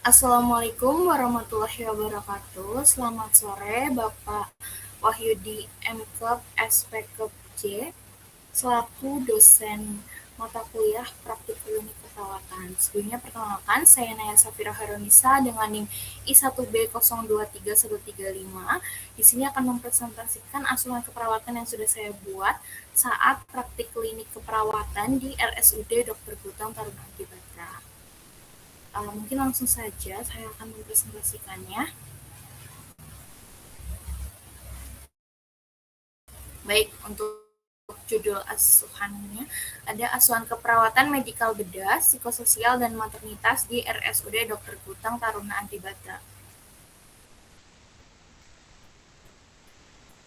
Assalamualaikum warahmatullahi wabarakatuh. Selamat sore, Bapak Wahyudi M. SPKJ, selaku dosen mata kuliah praktik klinik keperawatan. Sebelumnya perkenalkan, saya Naya Safira Harunisa dengan NIM I1B023135. Di sini akan mempresentasikan asuhan keperawatan yang sudah saya buat saat praktik klinik keperawatan di RSUD Dr. Gutang Taruna Batra. Mungkin langsung saja saya akan mempresentasikannya. Baik, untuk judul asuhannya ada asuhan keperawatan medikal bedah, psikososial, dan maternitas di RSUD Dr. Gutang Taruna Antibatra.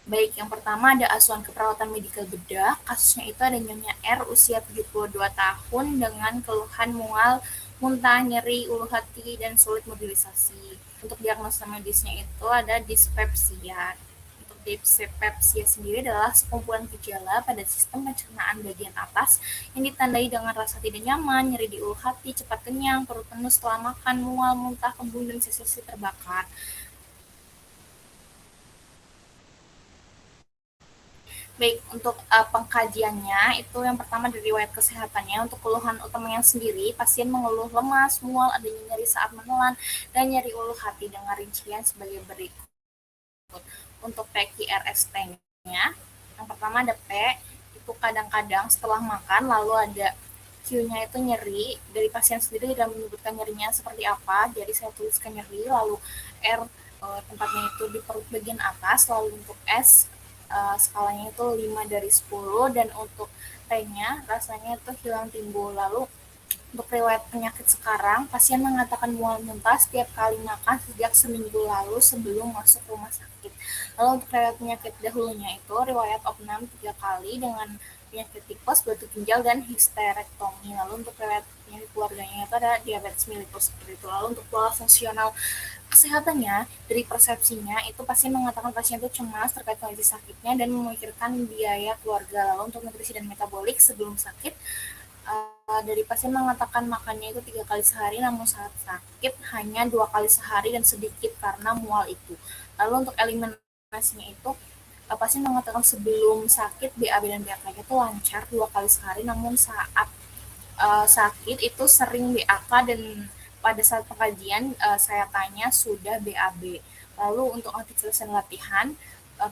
Baik, yang pertama ada asuhan keperawatan medikal bedah. Kasusnya itu ada Nyonya R usia 72 tahun dengan keluhan mual, muntah, nyeri, ulu hati, dan sulit mobilisasi. Untuk diagnosa medisnya itu ada dispepsia. Untuk dispepsia sendiri adalah sekumpulan gejala pada sistem pencernaan bagian atas yang ditandai dengan rasa tidak nyaman, nyeri di ulu hati, cepat kenyang, perut penuh setelah makan, mual, muntah, kembung, dan sensasi terbakar. Baik, untuk pengkajiannya itu yang pertama dari riwayat kesehatannya. Untuk keluhan utamanya sendiri, pasien mengeluh lemas, mual, adanya nyeri saat menelan, dan nyeri ulu hati dengan rincian sebagai berikut. Untuk PQRST-nya, yang pertama ada P, itu kadang-kadang setelah makan, lalu ada Q-nya itu nyeri, dari pasien sendiri tidak menyebutkan nyerinya seperti apa, jadi saya tuliskan nyeri, lalu R tempatnya itu di perut bagian atas, lalu untuk S skalanya itu 5 dari 10, dan untuk T-nya rasanya itu hilang timbul. Lalu untuk riwayat penyakit sekarang, pasien mengatakan mual muntah setiap kali makan sejak seminggu lalu sebelum masuk rumah sakit. Lalu untuk riwayat penyakit dahulunya itu riwayat opnam 3 kali dengan penyakit tipes, batu ginjal, dan histerektomi. Lalu untuk riwayat penyakit keluarganya itu ada diabetes mellitus seperti itu. Lalu untuk pola fungsional kesehatannya, dari persepsinya itu pasien mengatakan pasien itu cemas terkait kondisi sakitnya dan memikirkan biaya keluarga. Lalu untuk nutrisi dan metabolik sebelum sakit, dari pasien mengatakan makannya itu 3 kali sehari, namun saat sakit hanya 2 kali sehari dan sedikit karena mual itu. Lalu untuk eliminasinya itu pasien mengatakan sebelum sakit BAB dan BAK itu lancar 2 kali sehari, namun saat sakit itu sering BAK, dan pada saat pengkajian saya tanya sudah BAB. Lalu untuk aktivitas dan latihan,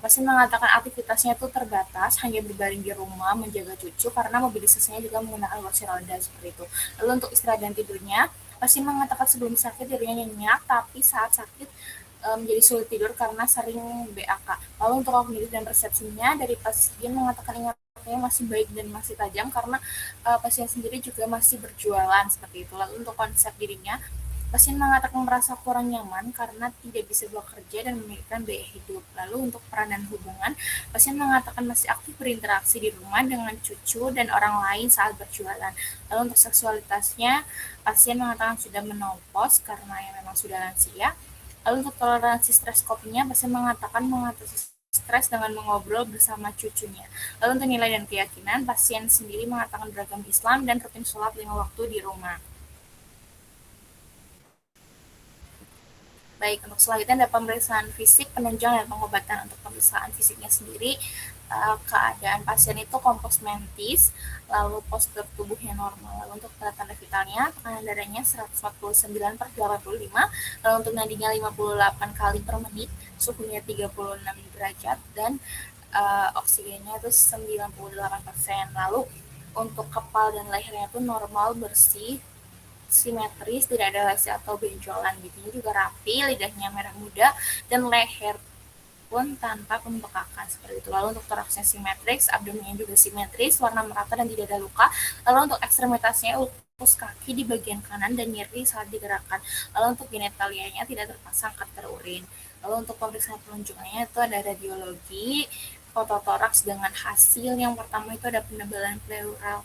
pasien mengatakan aktivitasnya itu terbatas, hanya berbaring di rumah menjaga cucu karena mobilisasinya juga menggunakan kursi roda seperti itu. Lalu untuk istirahat dan tidurnya, pasien mengatakan sebelum sakit tidurnya nyenyak, tapi saat sakit menjadi sulit tidur karena sering BAK. Lalu untuk kognitif dan persepsinya, dari pasien mengatakan ingatannya masih baik dan masih tajam karena pasien sendiri juga masih berjualan seperti itu. Lalu untuk konsep dirinya, pasien mengatakan merasa kurang nyaman karena tidak bisa bekerja dan memikirkan biaya hidup. Lalu untuk peran dan hubungan, pasien mengatakan masih aktif berinteraksi di rumah dengan cucu dan orang lain saat berjualan. Lalu untuk seksualitasnya, pasien mengatakan sudah menopause karena yang memang sudah lansia. Lalu untuk toleransi stres kopinya, pasien mengatakan mengatasi stres dengan mengobrol bersama cucunya. Lalu untuk nilai dan keyakinan, pasien sendiri mengatakan beragam Islam dan rutin sholat 5 waktu di rumah. Baik, untuk selanjutnya ada pemeriksaan fisik, penunjang, dan pengobatan. Untuk pemeriksaan fisiknya sendiri, keadaan pasien itu kompos mentis, lalu postur tubuhnya normal. Lalu untuk tanda vitalnya, tekanan darahnya 149 per 85, lalu untuk nadinya 58 kali per menit, suhunya 36 derajat, dan oksigennya itu 98%. Lalu untuk kepala dan lehernya itu normal, bersih, simetris, tidak ada lesi atau benjolan. Giginya juga rapi, lidahnya merah muda, dan leher pun tanpa pembekakan seperti itu. Lalu untuk toraksnya simetris, abdomennya juga simetris, warna merata dan tidak ada luka. Lalu untuk ekstremitasnya ulkus kaki di bagian kanan dan nyeri saat digerakkan. Lalu untuk genitalianya tidak terpasang kateter urin. Lalu untuk pemeriksaan penunjukannya itu ada radiologi, fototoraks dengan hasil yang pertama itu ada penebalan pleural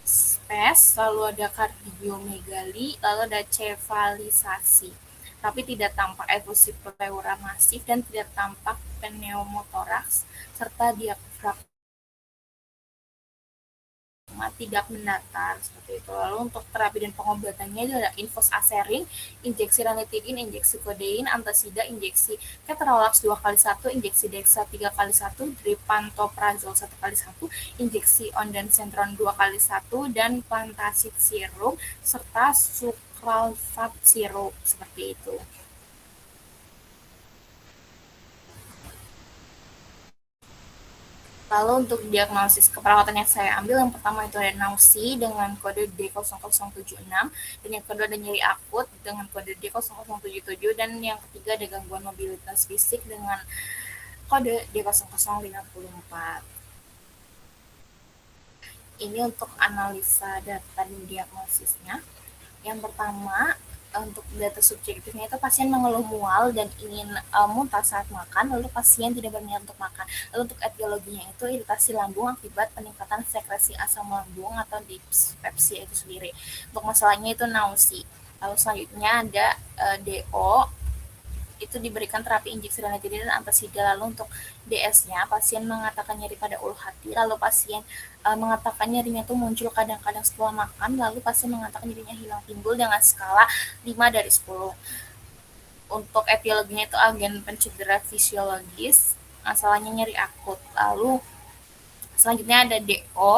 spes, lalu ada kardiomegali, lalu ada cefalisasi. Tapi tidak tampak efusi pleura masif dan tidak tampak pneumotoraks serta diafragma cuma tidak mendatar seperti itu. Lalu untuk terapi dan pengobatannya itu ada infusaserin, injeksi ranitidin, injeksi kodein, antasida, injeksi ketorolax 2 kali 1, injeksi dexa 3 kali 1, drip pantoprazol 1 kali 1, injeksi ondansetron 2 kali 1, dan plantasid sirup serta sucralfate sirup seperti itu. Lalu untuk diagnosis keperawatan yang saya ambil, yang pertama itu ada nausi dengan kode D0076, dan yang kedua ada nyeri akut dengan kode D0077, dan yang ketiga ada gangguan mobilitas fisik dengan kode D0054. Ini untuk analisa data dan diagnosisnya. Yang pertama, untuk data subjektifnya itu pasien mengeluh mual dan ingin muntah saat makan, lalu pasien tidak berniat untuk makan. Lalu untuk etiologinya itu iritasi lambung akibat peningkatan sekresi asam lambung atau dispepsia itu sendiri. Untuk masalahnya itu nausi. Lalu selanjutnya ada DO, itu diberikan terapi injeksi ranitidin dan antasida. Lalu untuk DS-nya, pasien mengatakan nyeri pada ulu hati, lalu pasien mengatakan nyerinya itu muncul kadang-kadang setelah makan, lalu pasien mengatakan nyerinya hilang timbul dengan skala 5 dari 10. Untuk etiologinya itu agen pencedera fisiologis, masalahnya nyeri akut. Lalu selanjutnya ada DO,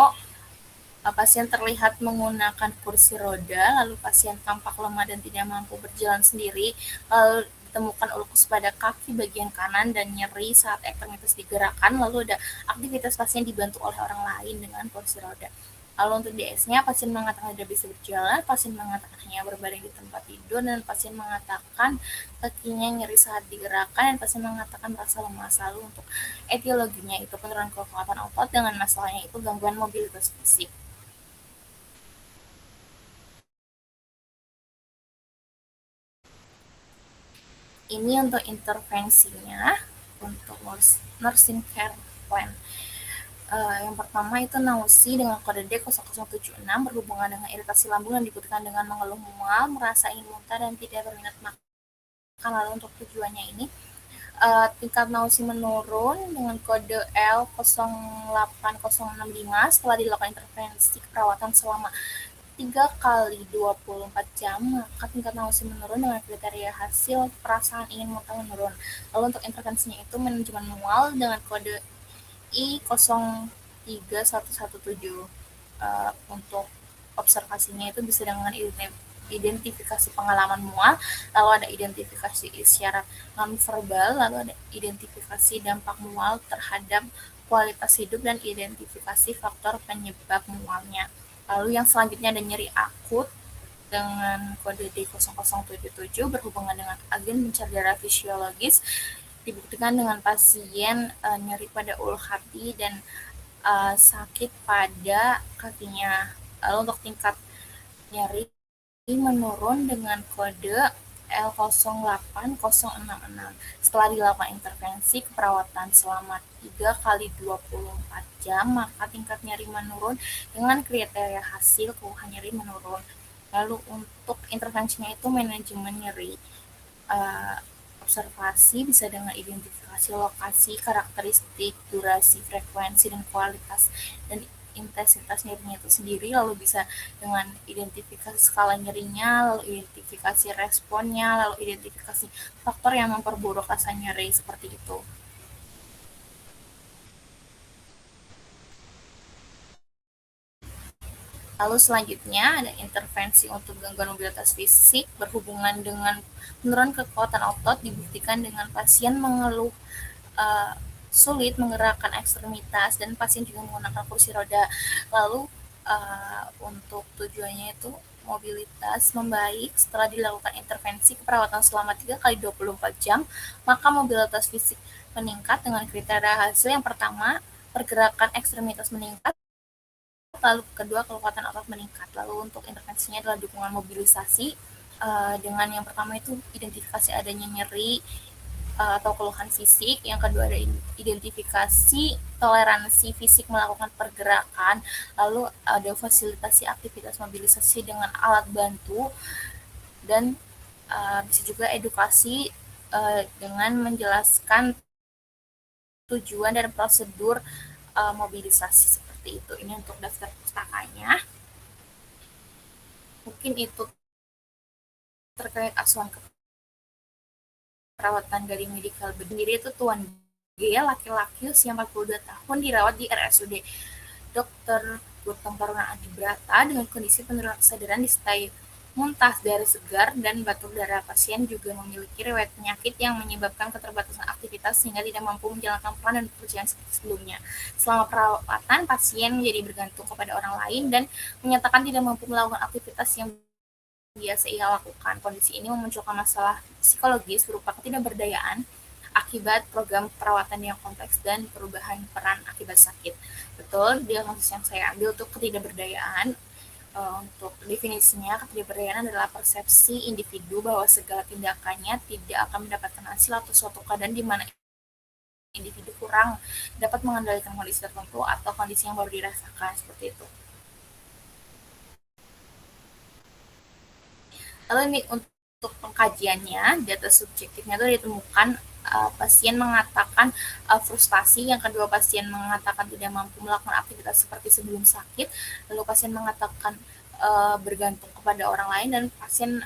pasien terlihat menggunakan kursi roda, lalu pasien tampak lemah dan tidak mampu berjalan sendiri, lalu ditemukan ulkus pada kaki bagian kanan dan nyeri saat ekstremitas digerakkan, lalu ada aktivitas pasien dibantu oleh orang lain dengan kursi roda. Lalu untuk DS-nya, pasien mengatakan tidak bisa berjalan, pasien mengatakan hanya berbaring di tempat tidur, dan pasien mengatakan kakinya nyeri saat digerakkan, dan pasien mengatakan merasa lemas. Lalu untuk etiologinya itu penurunan kekuatan otot, dengan masalahnya itu gangguan mobilitas fisik. Ini untuk intervensinya untuk nursing care plan. Yang pertama itu nausi dengan kode D0076 berhubungan dengan iritasi lambung yang dibuktikan dengan mengeluh mual, merasa ingin muntah, dan tidak berminat makan. Lalu untuk tujuannya ini, tingkat nausi menurun dengan kode L08065 setelah dilakukan intervensi keperawatan selama 3 kali 24 jam, maka tingkat nausi menurun dengan kriteria hasil perasaan ingin muntah menurun. Lalu untuk intervensinya itu manajemen mual dengan kode I03117. Untuk observasinya itu bisa dengan identifikasi pengalaman mual, lalu ada identifikasi isyarat nonverbal, lalu ada identifikasi dampak mual terhadap kualitas hidup, dan identifikasi faktor penyebab mualnya. Lalu yang selanjutnya ada nyeri akut dengan kode D0077 berhubungan dengan agen pencedera fisiologis, dibuktikan dengan pasien nyeri pada ulu hati dan sakit pada kakinya. Lalu untuk tingkat nyeri menurun dengan kode L08066 setelah dilakukan intervensi keperawatan selama 3 kali 24 jam, maka tingkat nyeri menurun dengan kriteria hasil keluhan nyeri menurun. Lalu untuk intervensinya itu manajemen nyeri, observasi bisa dengan identifikasi lokasi, karakteristik, durasi, frekuensi, dan kualitas dan intensitas nyerinya itu sendiri, lalu bisa dengan identifikasi skala nyerinya, lalu identifikasi responnya, lalu identifikasi faktor yang memperburuk rasa nyeri seperti itu. Lalu selanjutnya ada intervensi untuk gangguan mobilitas fisik berhubungan dengan penurunan kekuatan otot, dibuktikan dengan pasien mengeluh sulit menggerakkan ekstremitas dan pasien juga menggunakan kursi roda. Lalu untuk tujuannya itu mobilitas membaik setelah dilakukan intervensi keperawatan selama 3 kali 24 jam, maka mobilitas fisik meningkat dengan kriteria hasil yang pertama, pergerakan ekstremitas meningkat, lalu kedua kekuatan otot meningkat. Lalu untuk intervensinya adalah dukungan mobilisasi, dengan yang pertama itu identifikasi adanya nyeri atau keluhan fisik, yang kedua ada identifikasi toleransi fisik melakukan pergerakan, lalu ada fasilitasi aktivitas mobilisasi dengan alat bantu, dan bisa juga edukasi dengan menjelaskan tujuan dan prosedur mobilisasi seperti seperti itu. Ini untuk daftar pustakanya. Mungkin itu terkait asuhan perawatan dari medical bed sendiri itu Tuan G, laki-laki usia 42 tahun dirawat di RSUD Dr. Gutang Taruna Adibrata dengan kondisi penurunan kesadaran disertai muntah, darah segar, dan batuk darah. Pasien juga memiliki riwayat penyakit yang menyebabkan keterbatasan aktivitas sehingga tidak mampu menjalankan peran dan pekerjaan seperti sebelumnya. Selama perawatan, pasien menjadi bergantung kepada orang lain dan menyatakan tidak mampu melakukan aktivitas yang biasa ia lakukan. Kondisi ini memunculkan masalah psikologis berupa ketidakberdayaan akibat program perawatan yang kompleks dan perubahan peran akibat sakit. Betul, diagnosis yang saya ambil untuk ketidakberdayaan. Untuk definisinya, ketidakberdayaan adalah persepsi individu bahwa segala tindakannya tidak akan mendapatkan hasil atau suatu keadaan di mana individu kurang dapat mengendalikan kondisi tertentu atau kondisi yang baru dirasakan, seperti itu. Lalu ini untuk pengkajiannya, data subjektifnya itu ditemukan pasien mengatakan frustasi, yang kedua pasien mengatakan tidak mampu melakukan aktivitas seperti sebelum sakit, lalu pasien mengatakan bergantung kepada orang lain, dan pasien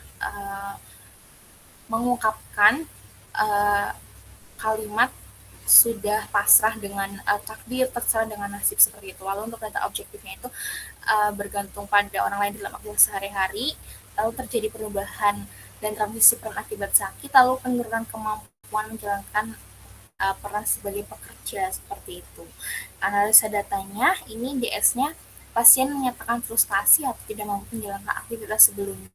mengungkapkan kalimat sudah pasrah dengan takdir, terserah dengan nasib, seperti itu. Lalu untuk data objektifnya itu bergantung pada orang lain dalam aktivitas sehari-hari, lalu terjadi perubahan dan transisi peran akibat sakit, lalu penurunan kemampuan menjalankan peran sebagai pekerja, seperti itu. Analisa datanya, ini DS-nya pasien menyatakan frustasi atau tidak mampu menjalankan aktivitas sebelumnya.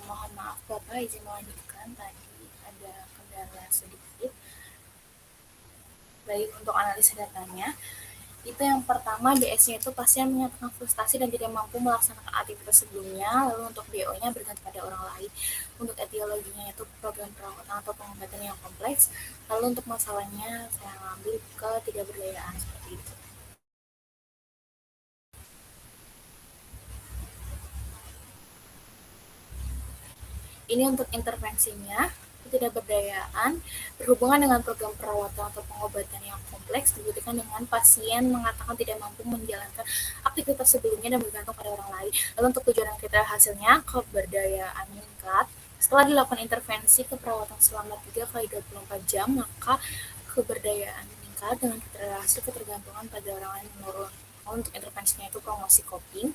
Mohon maaf Bapak, izin melanjutkan, tadi ada kendala sedikit. Baik, untuk analisa datanya, itu yang pertama DS-nya itu pasien menyatakan frustasi dan tidak mampu melaksanakan aktivitas sebelumnya, lalu untuk BO-nya bergantung pada orang lain, untuk etiologinya itu program perawatan atau pengobatan yang kompleks, lalu untuk masalahnya saya ambil ketidakberdayaan, seperti itu. Ini untuk intervensinya, ketidakberdayaan berhubungan dengan program perawatan atau pengobatan yang kompleks dibuktikan dengan pasien mengatakan tidak mampu menjalankan aktivitas sebelumnya dan bergantung pada orang lain. Lalu untuk tujuan yang kita hasilnya, keberdayaan meningkat. Setelah dilakukan intervensi keperawatan selama 3 kali 24 jam, maka keberdayaan meningkat dengan hasil ketergantungan pada orang lain menurun. Untuk intervensinya itu promosi coping.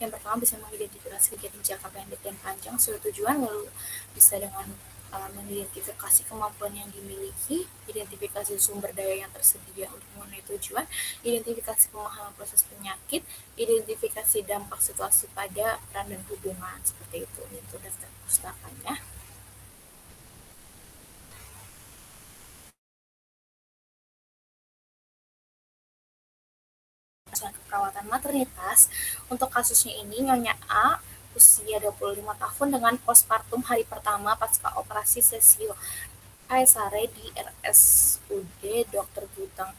Yang pertama bisa mengidentifikasi kegiatan jangka pendek dan panjang sesuai tujuan, lalu bisa dengan mengidentifikasi kemampuan yang dimiliki, identifikasi sumber daya yang tersedia untuk memenuhi tujuan, identifikasi pemahaman proses penyakit, identifikasi dampak situasi pada peran dan hubungan, seperti itu. Itu daftar pustakanya. Perawatan maternitas. Untuk kasusnya ini, Nyonya A usia 25 tahun dengan postpartum hari pertama pasca operasi sesio kaisare di RSUD Dr. Gutang.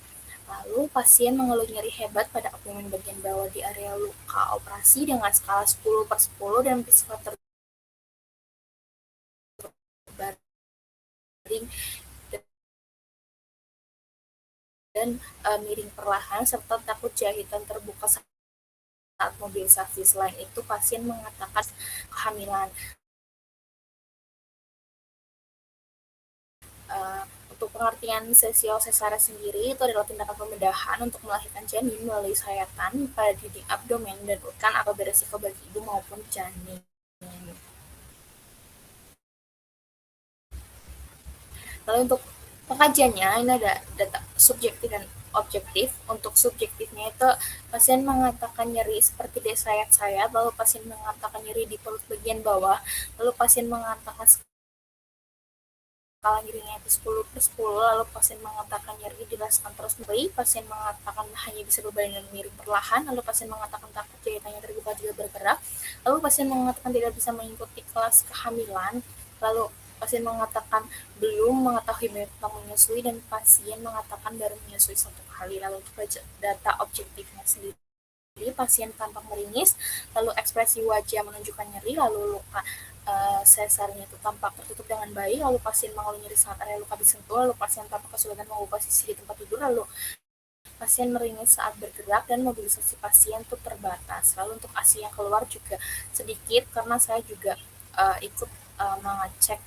Lalu pasien mengeluh nyeri hebat pada abdomen bagian bawah di area luka operasi dengan skala 10/10 dan bersifat terbaring dan miring perlahan serta takut jahitan terbuka saat mobilisasi. Selain itu, pasien mengatakan kehamilan. Untuk pengertian sesio sesara sendiri itu adalah tindakan pembedahan untuk melahirkan janin melalui sayatan pada dinding abdomen dan uretan atau beresiko bagi ibu maupun janin. Lalu untuk pengkajiannya, ini ada data subjektif dan objektif. Untuk subjektifnya itu pasien mengatakan nyeri seperti desayat-sayat, lalu pasien mengatakan nyeri di perut bagian bawah, lalu pasien mengatakan skala nyerinya itu 10/10, lalu pasien mengatakan nyeri dirasakan terus menerus, pasien mengatakan hanya bisa berbaring dan miring perlahan, lalu pasien mengatakan takut jahitannya terbuka juga bergerak, lalu pasien mengatakan tidak bisa mengikuti kelas kehamilan, lalu pasien mengatakan belum mengetahui tentang menyusui dan pasien mengatakan baru menyusui 1 kali. Lalu untuk data objektifnya sendiri, pasien tampak meringis, lalu ekspresi wajah menunjukkan nyeri, lalu luka sesarnya itu tampak tertutup dengan baik, lalu pasien mengeluh nyeri saat area luka disentuh, lalu pasien tampak kesulitan mengubah posisi di tempat tidur, lalu pasien meringis saat bergerak, dan mobilisasi pasien itu terbatas. Lalu untuk ASI yang keluar juga sedikit karena saya juga ikut mengecek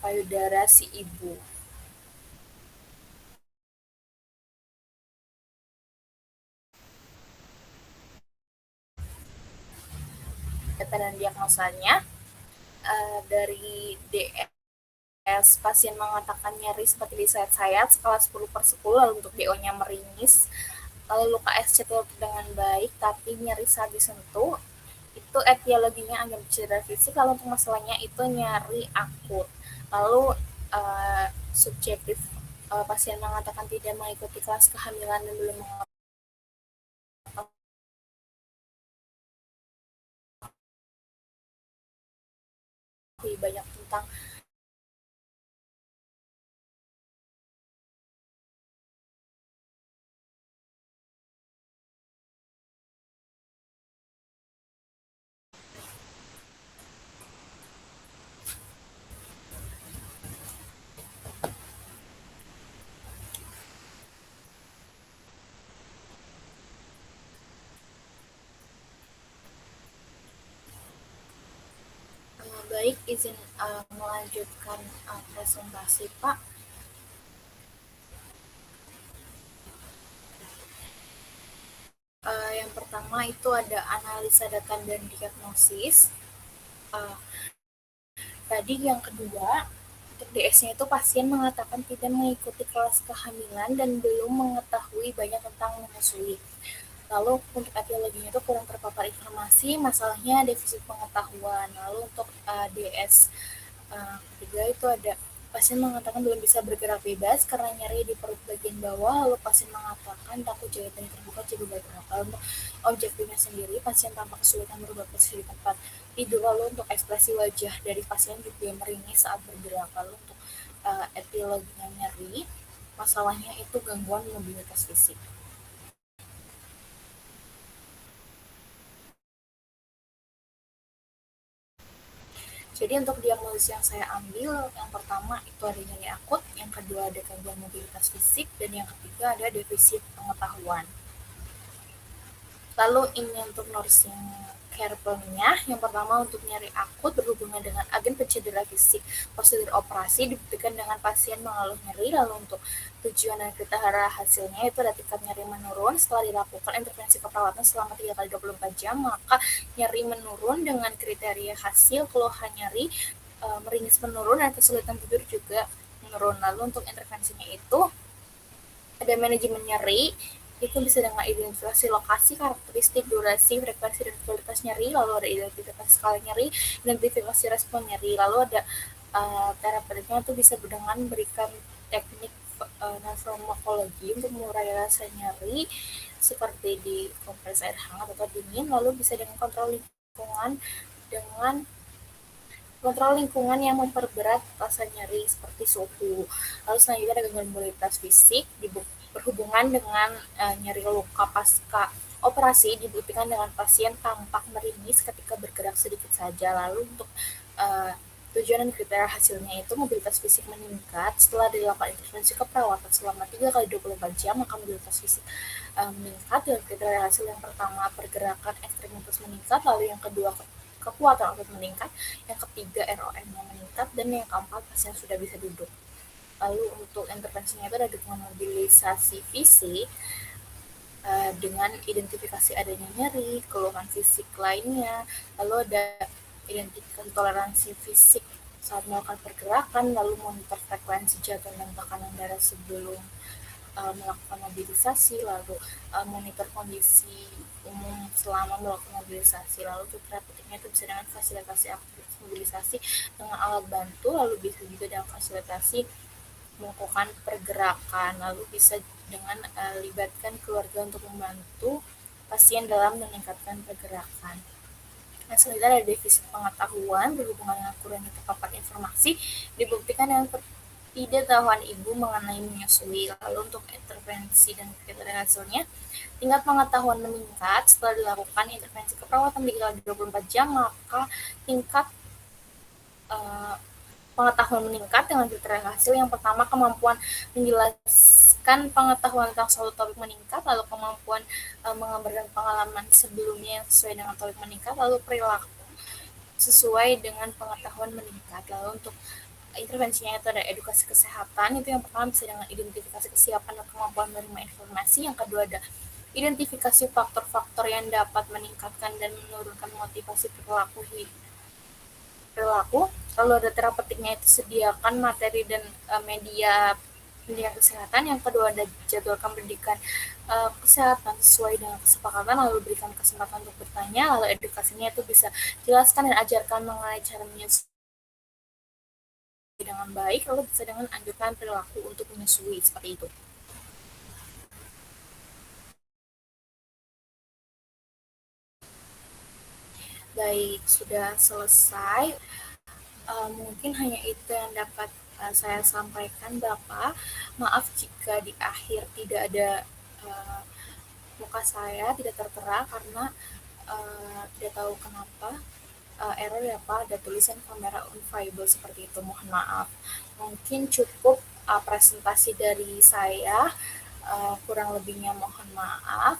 payudara si ibu. Data dan diagnosanya dari DS pasien mengatakan nyeri seperti disayat-sayat skala 10/10, lalu untuk DO-nya meringis, lalu luka SC tutup dengan baik tapi nyeri saat disentuh. Itu etiologinya agak cedera fisik. Lalu untuk masalahnya itu nyeri akut. Lalu subjektif, pasien mengatakan tidak mengikuti kelas kehamilan dan belum mengetahui banyak tentang baik. Izin melanjutkan presentasi, Pak. Yang pertama itu ada analisa data dan diagnosis. Uh, Tadi yang kedua, untuk DS-nya itu pasien mengatakan tidak mengikuti kelas kehamilan dan belum mengetahui banyak tentang menyusui. Lalu untuk etiologinya itu kurang terpapar informasi, masalahnya defisit pengetahuan. Lalu untuk DS ketiga itu ada pasien mengatakan belum bisa bergerak bebas karena nyeri di perut bagian bawah, lalu pasien mengatakan takut jahitannya terbuka jadi bergerak. Lalu untuk objektifnya sendiri, pasien tampak kesulitan berubah posisi di tempat tidur, lalu untuk ekspresi wajah dari pasien juga meringis saat bergerak. Lalu untuk etiologinya nyeri, masalahnya itu gangguan mobilitas fisik. Jadi untuk diagnosis yang saya ambil, yang pertama itu ada nyeri akut, yang kedua ada gangguan mobilitas fisik, dan yang ketiga ada defisit pengetahuan. Lalu ini untuk nursing care plan-nya, yang pertama untuk nyeri akut berhubungan dengan agen pencedera fisik. Prosedur operasi dibuktikan dengan pasien mengeluh nyeri, lalu untuk tujuan dan kriteria hasilnya itu ada tingkat nyeri menurun setelah dilakukan intervensi keperawatan selama 3 kali 24 jam, maka nyeri menurun dengan kriteria hasil keluhan nyeri, meringis menurun, dan kesulitan tidur juga menurun. Lalu untuk intervensinya itu ada manajemen nyeri, itu bisa dengan identifikasi lokasi, karakteristik, durasi, frekuensi, dan kualitas nyeri. Lalu ada identifikasi skala nyeri, identifikasi respon nyeri. Lalu ada terapeutiknya itu bisa dengan memberikan teknik farmakologi untuk mengurai rasa nyeri seperti di kompres air hangat atau dingin. Lalu bisa dengan kontrol lingkungan yang memperberat rasa nyeri seperti suhu. Lalu selanjutnya ada gangguan mobilitas fisik berhubungan dengan nyeri luka pasca operasi dibuktikan dengan pasien tampak meringis ketika bergerak sedikit saja. Lalu untuk tujuan dan kriteria hasilnya itu mobilitas fisik meningkat setelah dilakukan intervensi keperawatan selama 3 kali 24 jam, maka mobilitas fisik meningkat. Dan kriteria hasil yang pertama pergerakan ekstremitas meningkat, lalu yang kedua kekuatan otot meningkat, yang ketiga ROM-nya meningkat, dan yang keempat pasien sudah bisa duduk. Lalu untuk intervensinya itu ada dukungan mobilisasi fisik dengan identifikasi adanya nyeri, keluhan fisik lainnya, lalu ada identifikasi toleransi fisik saat melakukan pergerakan, lalu monitor frekuensi jantung dan tekanan darah sebelum melakukan mobilisasi, lalu monitor kondisi umum selama melakukan mobilisasi. Lalu untuk terapeutiknya itu bisa dengan fasilitasi aktivitas mobilisasi dengan alat bantu, lalu bisa juga dengan fasilitasi melakukan pergerakan, lalu bisa dengan libatkan keluarga untuk membantu pasien dalam meningkatkan pergerakan. Yang selanjutnya ada defisit pengetahuan berhubungan dengan kurangnya terpapar informasi dibuktikan dengan ketidaktahuan ibu mengenai menyusui. Lalu untuk intervensi dan kriteria hasilnya, tingkat pengetahuan meningkat setelah dilakukan intervensi keperawatan digital 24 jam, maka tingkat uh, pengetahuan meningkat dengan kriteria hasil. Yang pertama, kemampuan menjelaskan pengetahuan tentang suatu topik meningkat, lalu kemampuan menggambarkan pengalaman sebelumnya yang sesuai dengan topik meningkat, lalu perilaku sesuai dengan pengetahuan meningkat. Lalu untuk intervensinya itu ada edukasi kesehatan, itu yang pertama bisa dengan identifikasi kesiapan dan kemampuan menerima informasi. Yang kedua ada identifikasi faktor-faktor yang dapat meningkatkan dan menurunkan motivasi perilaku. Lalu ada terapeutiknya, itu sediakan materi dan media pendidikan kesehatan. Yang kedua ada jadwalkan pendidikan kesehatan sesuai dengan kesepakatan, lalu berikan kesempatan untuk bertanya. Lalu edukasinya itu bisa jelaskan dan ajarkan mengenai cara menyusui dengan baik, lalu bisa dengan anjurkan perilaku untuk menyusui seperti itu. Baik, sudah selesai. Mungkin hanya itu yang dapat saya sampaikan, Bapak. Maaf jika di akhir tidak ada uh, muka saya tidak tertera karena tidak tahu kenapa error ya Pak, ada tulisan kamera unviable seperti itu, mohon maaf. Mungkin cukup presentasi dari saya, kurang lebihnya mohon maaf.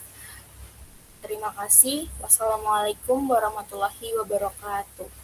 Terima kasih. Wassalamualaikum warahmatullahi wabarakatuh.